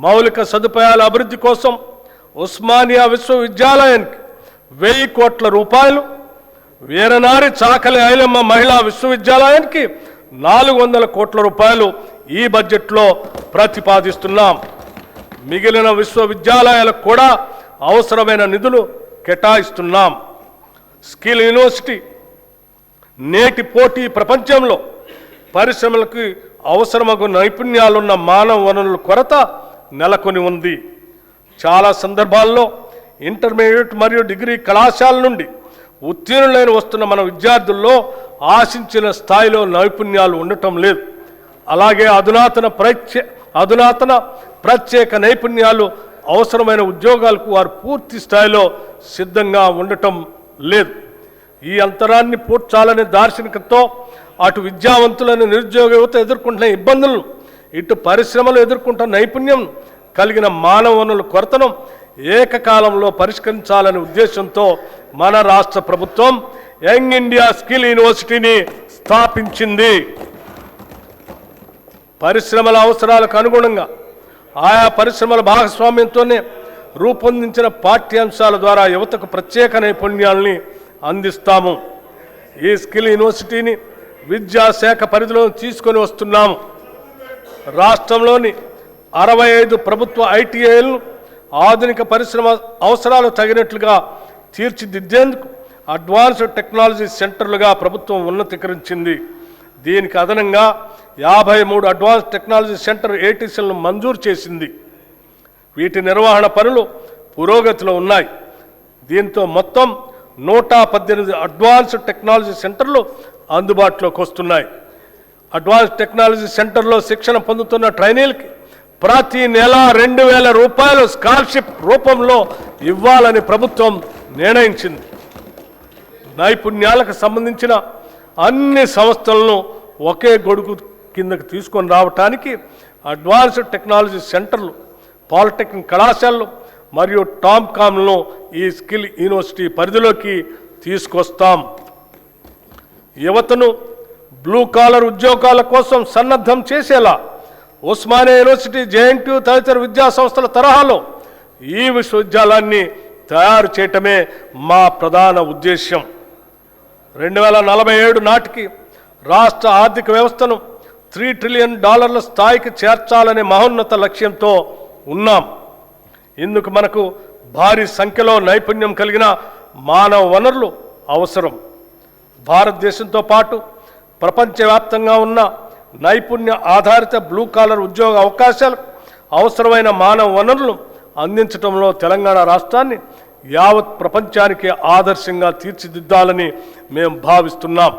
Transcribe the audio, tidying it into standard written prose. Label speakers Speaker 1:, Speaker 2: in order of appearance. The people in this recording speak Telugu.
Speaker 1: మౌలిక సదుపాయాల అభివృద్ధి కోసం ఉస్మానియా విశ్వవిద్యాలయానికి 1000 కోట్ల రూపాయలు, వీరనారి చాకలి ఐలమ్మ మహిళా విశ్వవిద్యాలయానికి 400 కోట్ల రూపాయలు ఈ బడ్జెట్లో ప్రతిపాదిస్తున్నాం. మిగిలిన విశ్వవిద్యాలయాలకు కూడా అవసరమైన నిధులు కేటాయిస్తున్నాం. స్కిల్ యూనివర్సిటీ నేటి పోటీ ప్రపంచంలో పరిశ్రమలకు అవసరమగు నైపుణ్యాలున్న మానవ వనరుల కొరత నెలకొని ఉంది. చాలా సందర్భాల్లో ఇంటర్మీడియట్ మరియు డిగ్రీ కళాశాల నుండి ఉత్తీర్ణులైన వస్తున్న మన విద్యార్థుల్లో ఆశించిన స్థాయిలో నైపుణ్యాలు ఉండటం లేదు. అలాగే అధునాతన ప్రత్యేక నైపుణ్యాలు అవసరమైన ఉద్యోగాలకు వారు పూర్తి స్థాయిలో సిద్ధంగా ఉండటం లేదు. ఈ అంతరాన్ని పూడ్చాలనే దార్శనికతతో అటు విద్యావంతులను నిరుద్యోగ యువత ఎదుర్కొంటున్న ఇబ్బందులను, ఇటు పరిశ్రమలు ఎదుర్కొంటున్న నైపుణ్యం కలిగిన మానవ వనరుల కొరతను ఏకకాలంలో పరిష్కరించాలనే ఉద్దేశంతో మన రాష్ట్ర ప్రభుత్వం యంగ్ ఇండియా స్కిల్ యూనివర్సిటీని స్థాపించింది. పరిశ్రమల అవసరాలకు అనుగుణంగా ఆయా పరిశ్రమల భాగస్వామ్యంతోనే రూపొందించిన పాఠ్యాంశాల ద్వారా యువతకు ప్రత్యేక నైపుణ్యాలని అందిస్తాము. ఈ స్కిల్ యూనివర్సిటీని విద్యాశాఖ పరిధిలో తీసుకొని వస్తున్నాము. రాష్ట్రంలోని 65 ప్రభుత్వ ఐటీఐలను ఆధునిక పరిశ్రమ అవసరాలు తగినట్లుగా తీర్చిదిద్దేందుకు అడ్వాన్స్డ్ టెక్నాలజీ సెంటర్లుగా ప్రభుత్వం ఉన్నతీకరించింది. దీనికి అదనంగా 53 అడ్వాన్స్ టెక్నాలజీ సెంటర్ ఏటీసీలను మంజూరు చేసింది. వీటి నిర్వహణ పనులు పురోగతిలో ఉన్నాయి. దీంతో మొత్తం 118 అడ్వాన్స్డ్ టెక్నాలజీ సెంటర్లు అందుబాటులోకి వస్తున్నాయి. అడ్వాన్స్ టెక్నాలజీ సెంటర్లో శిక్షణ పొందుతున్న ట్రైనీలకి ప్రతి నెల 2000 రూపాయలు స్కాలర్షిప్ రూపంలో ఇవ్వాలని ప్రభుత్వం నిర్ణయించింది. నైపుణ్యాలకు సంబంధించిన అన్ని సంస్థలను ఒకే గొడుగు కిందకు తీసుకొని రావటానికి అడ్వాన్స్డ్ టెక్నాలజీ సెంటర్లు, పాలిటెక్నిక్ కళాశాలలు మరియు టామ్కామ్లను ఈ స్కిల్ యూనివర్సిటీ పరిధిలోకి తీసుకొస్తాం. యువతను బ్లూ కాలర్ ఉద్యోగాల కోసం సన్నద్ధం చేసేలా ఉస్మానియా యూనివర్సిటీ, జేఎన్టీయూ తదితర విద్యా సంస్థల తరహాలో ఈ విశ్వవిద్యాలయాన్ని తయారు చేయటమే మా ప్రధాన ఉద్దేశ్యం. 2047 నాటికి రాష్ట్ర ఆర్థిక వ్యవస్థను $3 ట్రిలియన్ స్థాయికి చేర్చాలనే మహోన్నత లక్ష్యంతో ఉన్నాం. ఇందుకు మనకు భారీ సంఖ్యలో నైపుణ్యం కలిగిన మానవ వనరులు అవసరం. భారతదేశంతో పాటు ప్రపంచవ్యాప్తంగా ఉన్న నైపుణ్య ఆధారిత బ్లూ కాలర్ ఉద్యోగ అవకాశాలు అవసరమైన మానవ వనరులను అందించడంలో తెలంగాణ రాష్ట్రాన్ని యావత్ ప్రపంచానికి ఆదర్శంగా తీర్చిదిద్దాలని మేము భావిస్తున్నాం.